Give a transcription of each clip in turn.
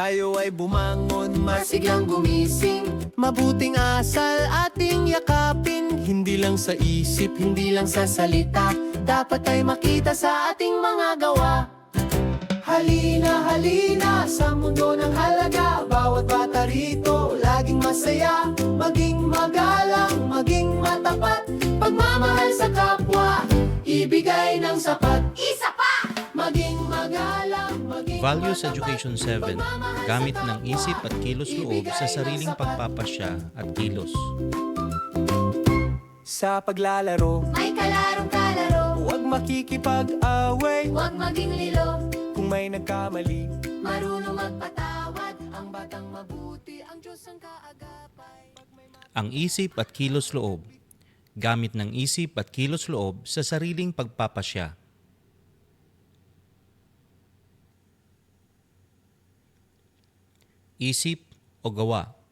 tayo ay bumangon, Masiglang gumising, mabuting asal ating yakapin. Hindi lang sa isip, hindi lang sa salita, dapat ay makita sa ating mga gawa. halina, halina sa mundo ng halaga. Bawat bata rito, laging masaya. Maging magalang, maging matapat, pagmamahal sa kapwa, ibigay ng sapat. Isa pa! Maging magalang, maging Values matapat, Education 7, pagmamahal gamit sa ng kapwa, isip at kilos loob ibigay sa ng sariling sapat. pagpapasya at kilos. Sa paglalaro, May kalarong kalaro, huwag makikipag-away. huwag maging lilo, Kung may nagkamali, marunong magpatawad. Ang batang mabuti, ang Diyos ang kaagapay. Ang isip at kilos loob, gamit ng isip at kilos loob sa sariling pagpapasya. Isip o gawa.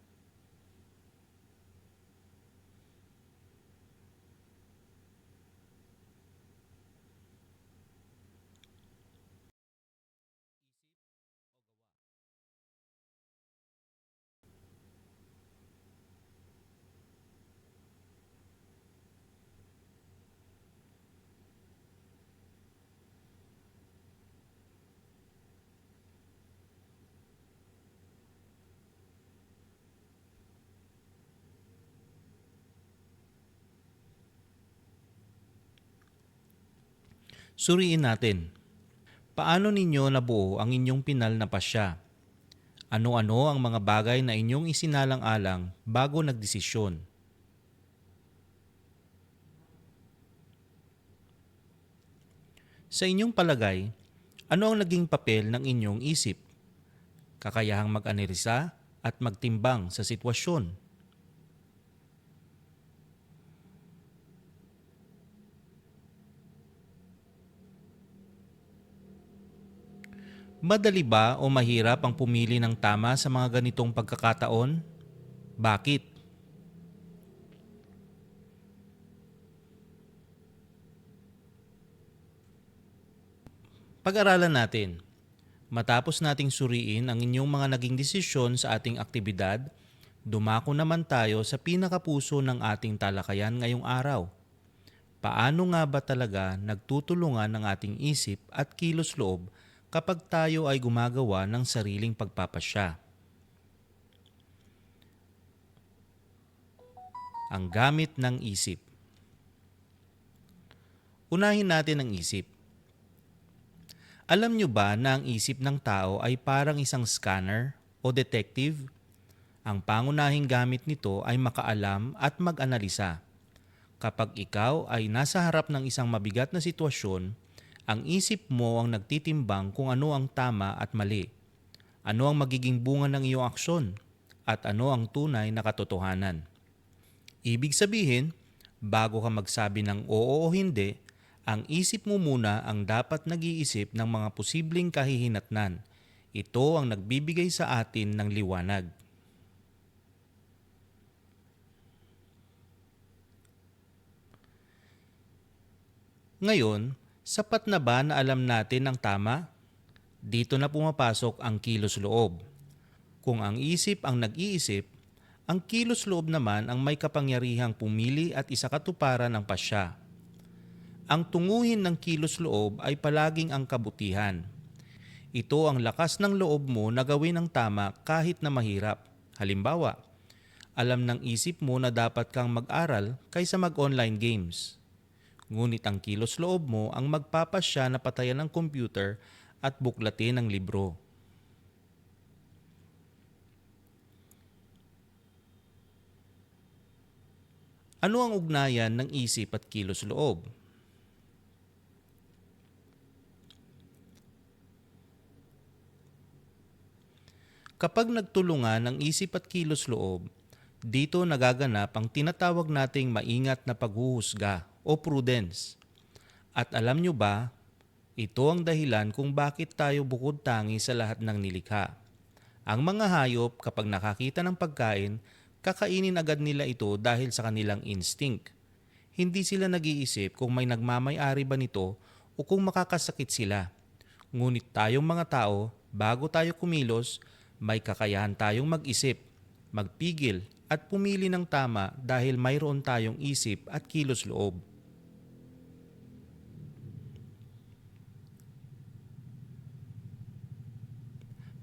Suriin natin, paano ninyo nabuo ang inyong pinal na pasya? Ano-ano ang mga bagay na inyong isinalang-alang bago nagdesisyon? Sa inyong palagay, ano ang naging papel ng inyong isip? Kakayahang mag-analisa at magtimbang sa sitwasyon. Madali ba o mahirap ang pumili ng tama sa mga ganitong pagkakataon? Bakit? Pag-aralan natin. Matapos nating suriin ang inyong mga naging desisyon sa ating aktibidad, dumako naman tayo sa pinakapuso ng ating talakayan ngayong araw. Paano nga ba talaga nagtutulungan ng ating isip at kilos loob kapag tayo ay gumagawa ng sariling pagpapasya? Ang gamit ng isip. Unahin natin ang isip. Alam nyo ba na ang isip ng tao ay parang isang scanner o detective? Ang pangunahing gamit nito ay makaalam at mag-analisa. Kapag ikaw ay nasa harap ng isang mabigat na sitwasyon, ang isip mo ang nagtitimbang kung ano ang tama at mali, ano ang magiging bunga ng iyong aksyon, at ano ang tunay na katotohanan. Ibig sabihin, bago ka magsabi ng oo o hindi, ang isip mo muna ang dapat nag-iisip ng mga posibleng kahihinatnan. Ito ang nagbibigay sa atin ng liwanag. Ngayon, sapat na ba na alam natin ang tama? Dito na pumapasok ang kilos loob. Kung ang isip ang nag-iisip, ang kilos loob naman ang may kapangyarihang pumili at isakatuparan ng pasya. Ang tunguhin ng kilos loob ay palaging ang kabutihan. Ito ang lakas ng loob mo na gawin ang tama kahit na mahirap. Halimbawa, alam ng isip mo na dapat kang mag-aral kaysa mag-online games. Ngunit ang kilos loob mo ang magpapasya na patayan ng computer at buklatin ang libro. Ano ang ugnayan ng isip at kilos loob? Kapag nagtulungan ang isip at kilos loob, dito nagaganap ang tinatawag nating maingat na paghuhusga o prudence. At alam nyo ba, ito ang dahilan kung bakit tayo bukod tangi sa lahat ng nilikha. Ang mga hayop kapag nakakita ng pagkain, kakainin agad nila ito dahil sa kanilang instinct. Hindi sila nag-iisip kung may nagmamay-ari ba nito o kung makakasakit sila. Ngunit tayong mga tao, bago tayo kumilos, May kakayahan tayong mag-isip, magpigil at pumili ng tama dahil mayroon tayong isip at kilos loob.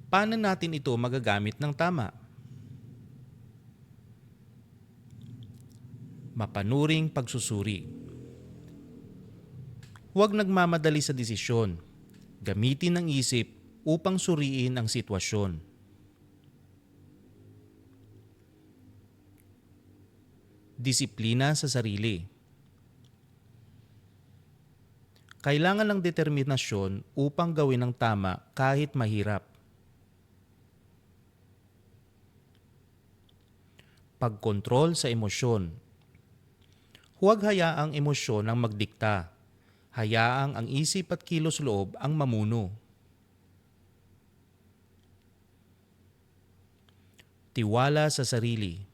Paano natin ito magagamit ng tama? Mapanuring pagsusuri. Huwag nagmamadali sa desisyon. Gamitin ang isip upang suriin ang sitwasyon. Disiplina sa sarili. Kailangan ng determinasyon upang gawin ang tama kahit mahirap. Pagkontrol sa emosyon. Huwag hayaang emosyon ang magdikta. Hayaang ang isip at kilos loob ang mamuno. Tiwala sa sarili.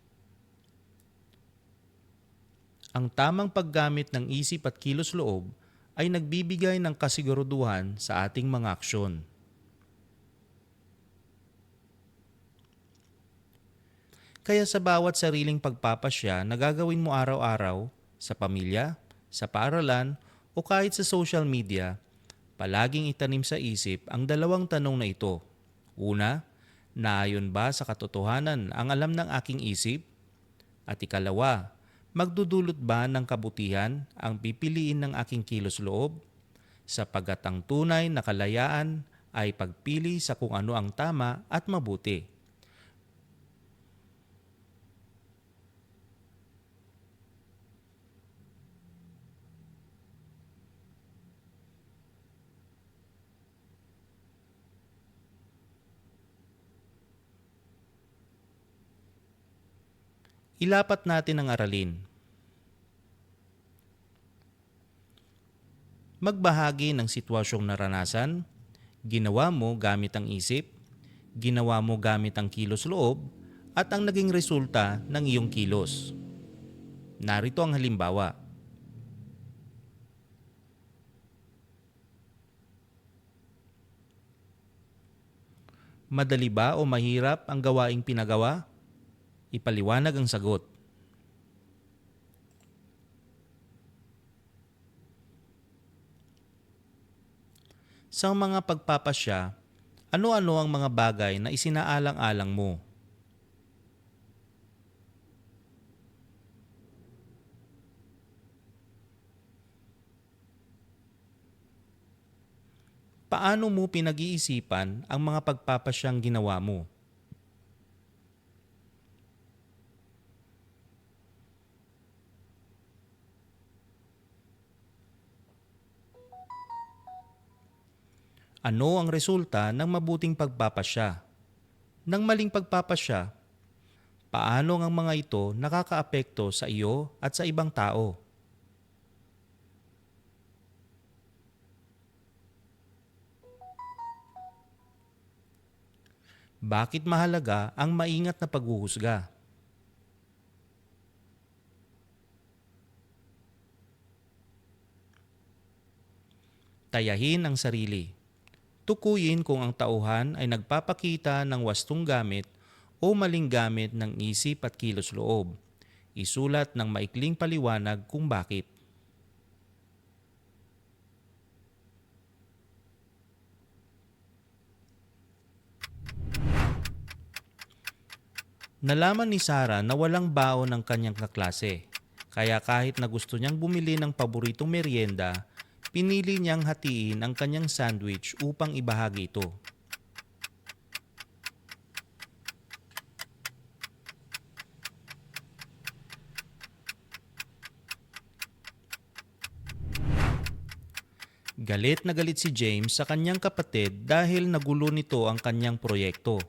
Ang tamang paggamit ng isip at kilos loob ay nagbibigay ng kasiguraduhan sa ating mga aksyon. Kaya sa bawat sariling pagpapasya na gagawin mo araw-araw, sa pamilya, sa paaralan, o kahit sa social media, palaging itanim sa isip ang dalawang tanong na ito. Una, naayon ba sa katotohanan ang alam ng aking isip? At ikalawa, magdudulot ba ng kabutihan ang pipiliin ng aking kilos loob? Sapagkat ang tunay na kalayaan ay pagpili sa kung ano ang tama at mabuti. Ilapat natin ang aralin. Magbahagi ng sitwasyong naranasan, ginawa mo gamit ang isip, ginawa mo gamit ang kilos loob, at ang naging resulta ng iyong kilos. Narito ang halimbawa. Madali ba o mahirap ang gawaing pinagawa? Ipaliwanag ang sagot. Sa mga pagpapasya, ano-ano ang mga bagay na isinaalang-alang mo? Paano mo pinag-iisipan ang mga pagpapasyang ginawa mo? Ano ang resulta ng mabuting pagpapasya? Ng maling pagpapasya, paano ang mga ito nakakaapekto sa iyo at sa ibang tao? Bakit mahalaga ang maingat na paghuhusga? Tayahin ang sarili. Tukuyin kung ang tauhan ay nagpapakita ng wastong gamit o maling gamit ng isip at kilos loob. Isulat ng maikling paliwanag kung bakit. Nalaman ni Sarah na walang baon ng kanyang kaklase. Kaya kahit na gusto niyang bumili ng paboritong merienda, pinili niyang hatiin ang kanyang sandwich upang ibahagi ito. Galit na galit si James sa kanyang kapatid dahil nagulo nito ang kanyang proyekto.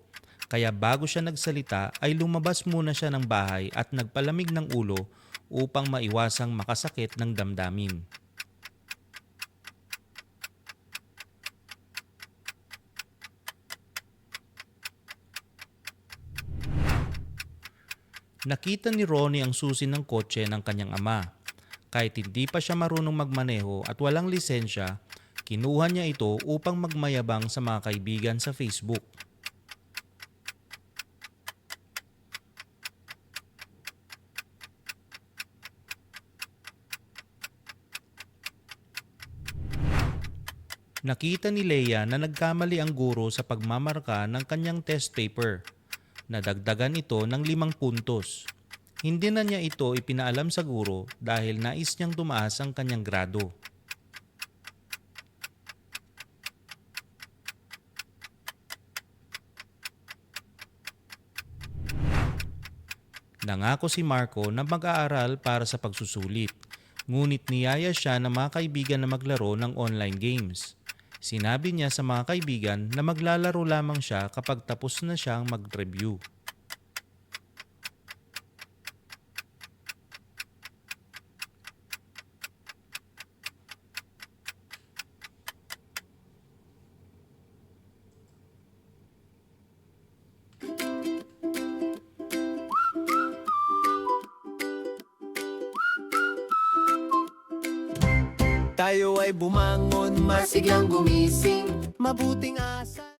Kaya bago siya nagsalita ay lumabas muna siya ng bahay at nagpalamig ng ulo upang maiwasang makasakit ng damdamin. Nakita ni Ronnie ang susi ng kotse ng kanyang ama. Kahit hindi pa siya marunong magmaneho at walang lisensya, kinuha niya ito upang magmayabang sa mga kaibigan sa Facebook. Nakita ni Leia na nagkamali ang guro sa pagmamarka ng kanyang test paper. Nadagdagan ito ng 5 puntos. Hindi na niya ito ipinaalam sa guro dahil nais niyang tumaas ang kanyang grado. Nangako si Marco na mag-aaral para sa pagsusulit, ngunit niyaya siya ng mga kaibigan na maglaro ng online games. Sinabi niya sa mga kaibigan na maglalaro lamang siya kapag tapos na siyang mag-review. Tayo ay bumangon, Masiglang gumising, mabuting asa.